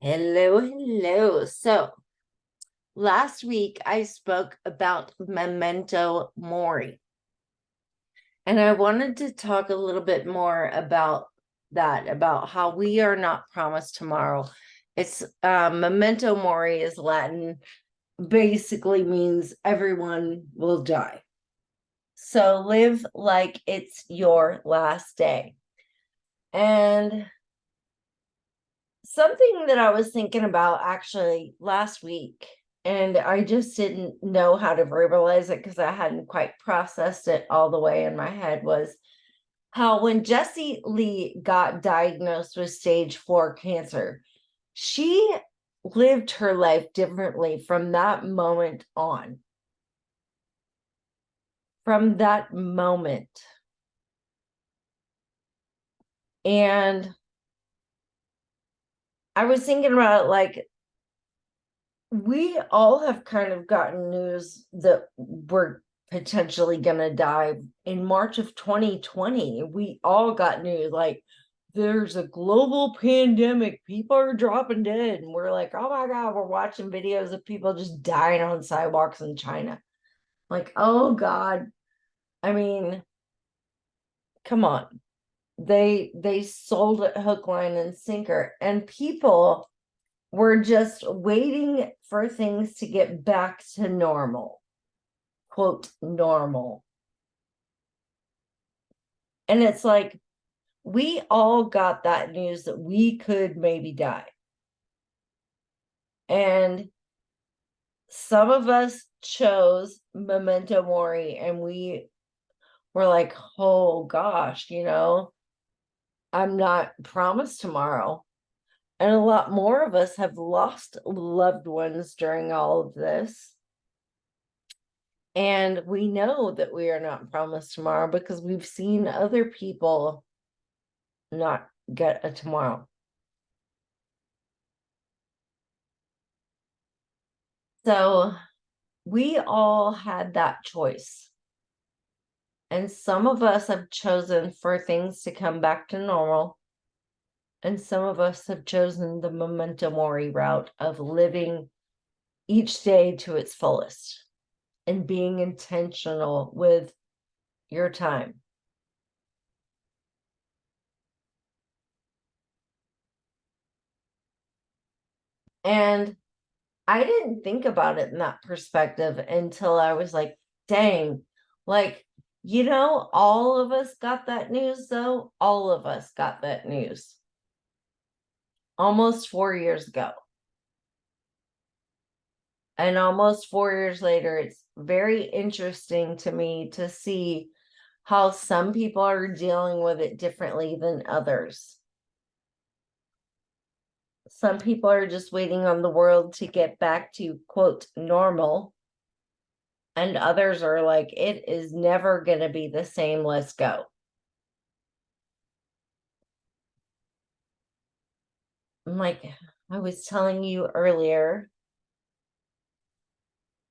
Hello, hello. So last week I spoke about memento mori, and I wanted to talk a little bit more about that, about how we are not promised tomorrow. It's memento mori is Latin, basically means everyone will die. So live like it's your last day. And something that I was thinking about actually last week, and I just didn't know how to verbalize it because I hadn't quite processed it all the way in my head, was how when Jessie Lee got diagnosed with stage 4 cancer, she lived her life differently from that moment on. From that moment. And I was thinking about like, we all have kind of gotten news that we're potentially going to die in March of 2020. We all got news like there's a global pandemic, people are dropping dead, and we're like, oh my god, we're watching videos of people just dying on sidewalks in China. Like, oh god. I mean, come on. They sold it hook, line, and sinker, and people we're just waiting for things to get back to normal, quote, normal. And it's like, we all got that news that we could maybe die. And some of us chose memento mori, and we were like, oh gosh, I'm not promised tomorrow. And a lot more of us have lost loved ones during all of this. And we know that we are not promised tomorrow because we've seen other people not get a tomorrow. So we all had that choice. And some of us have chosen for things to come back to normal. And some of us have chosen the memento mori route of living each day to its fullest and being intentional with your time. And I didn't think about it in that perspective until I was like, dang, like, all of us got that news, though. All of us got that news almost 4 years ago. And almost 4 years later, it's very interesting to me to see how some people are dealing with it differently than others. Some people are just waiting on the world to get back to, quote, normal. And others are like, it is never going to be the same. Let's go. Like I was telling you earlier,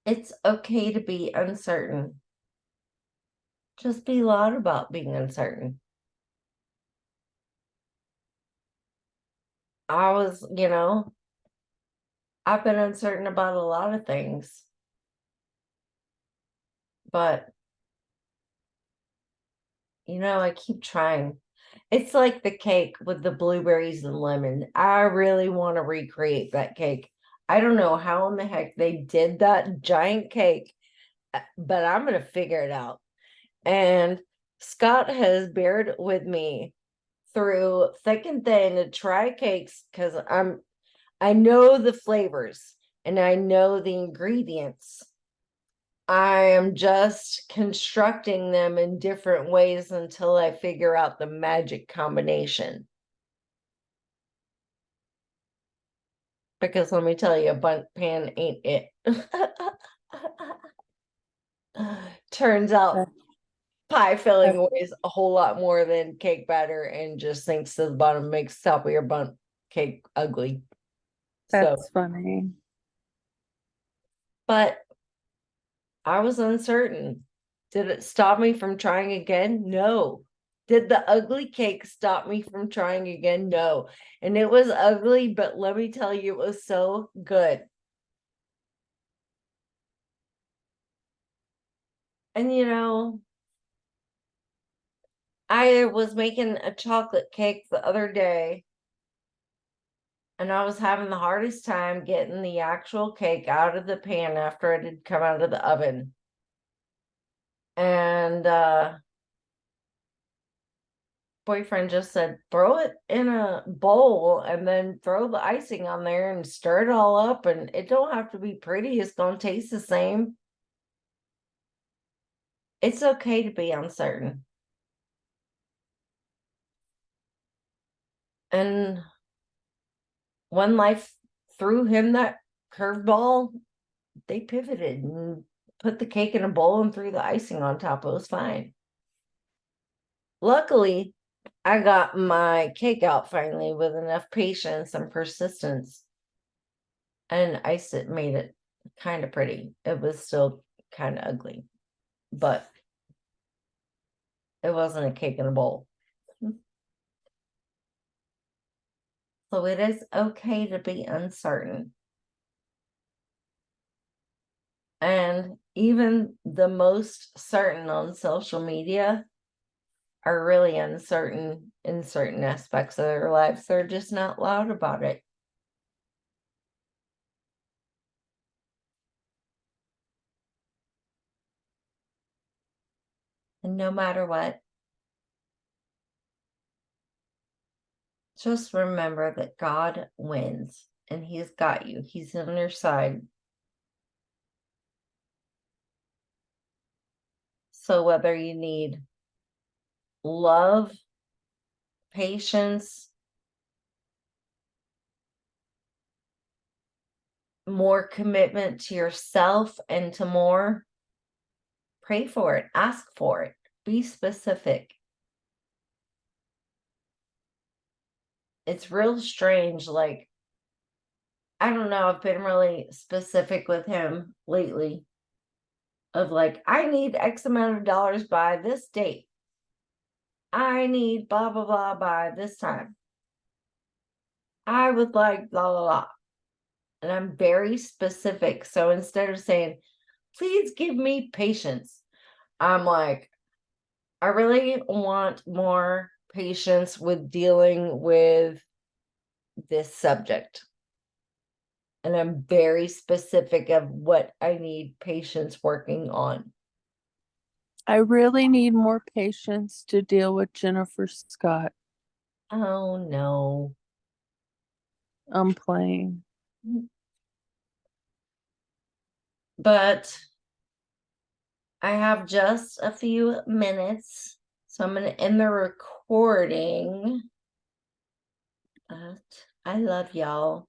it's okay to be uncertain. Just be loud about being uncertain. I've been uncertain about a lot of things, but I keep trying. It's like the cake with the blueberries and lemon. I really want to recreate that cake. I don't know how in the heck they did that giant cake, but I'm going to figure it out. And Scott has bared with me through thick and thin to try cakes because I know the flavors and I know the ingredients. I am just constructing them in different ways until I figure out the magic combination. Because let me tell you, a bundt pan ain't it. Turns out pie filling weighs a whole lot more than cake batter and just sinks to the bottom, makes the top of your bundt cake ugly. That's funny. But I was uncertain. Did it stop me from trying again? No. Did the ugly cake stop me from trying again? No. And it was ugly, but let me tell you, it was so good. And I was making a chocolate cake the other day, and I was having the hardest time getting the actual cake out of the pan after it had come out of the oven. And boyfriend just said, throw it in a bowl and then throw the icing on there and stir it all up, and it don't have to be pretty. It's gonna taste the same. It's okay to be uncertain. And when life threw him that curveball, they pivoted and put the cake in a bowl and threw the icing on top. It was fine. Luckily, I got my cake out finally with enough patience and persistence, and iced it, made it kind of pretty. It was still kind of ugly, but it wasn't a cake in a bowl. So it is okay to be uncertain. And even the most certain on social media are really uncertain in certain aspects of their lives. They're just not loud about it. And no matter what, just remember that God wins and He's got you. He's on your side. So whether you need love, patience, more commitment to yourself and to more, pray for it, ask for it, be specific. It's real strange. Like, I don't know, I've been really specific with him lately of like, I need X amount of dollars by this date. I need blah, blah, blah by this time. I would like blah, blah, blah. And I'm very specific. So instead of saying, please give me patience, I'm like, I really want more patience with dealing with this subject. And I'm very specific of what I need patience working on. I really need more patience to deal with Jennifer Scott. Oh no. I'm playing. But I have just a few minutes, so I'm going to end the recording. But I love y'all.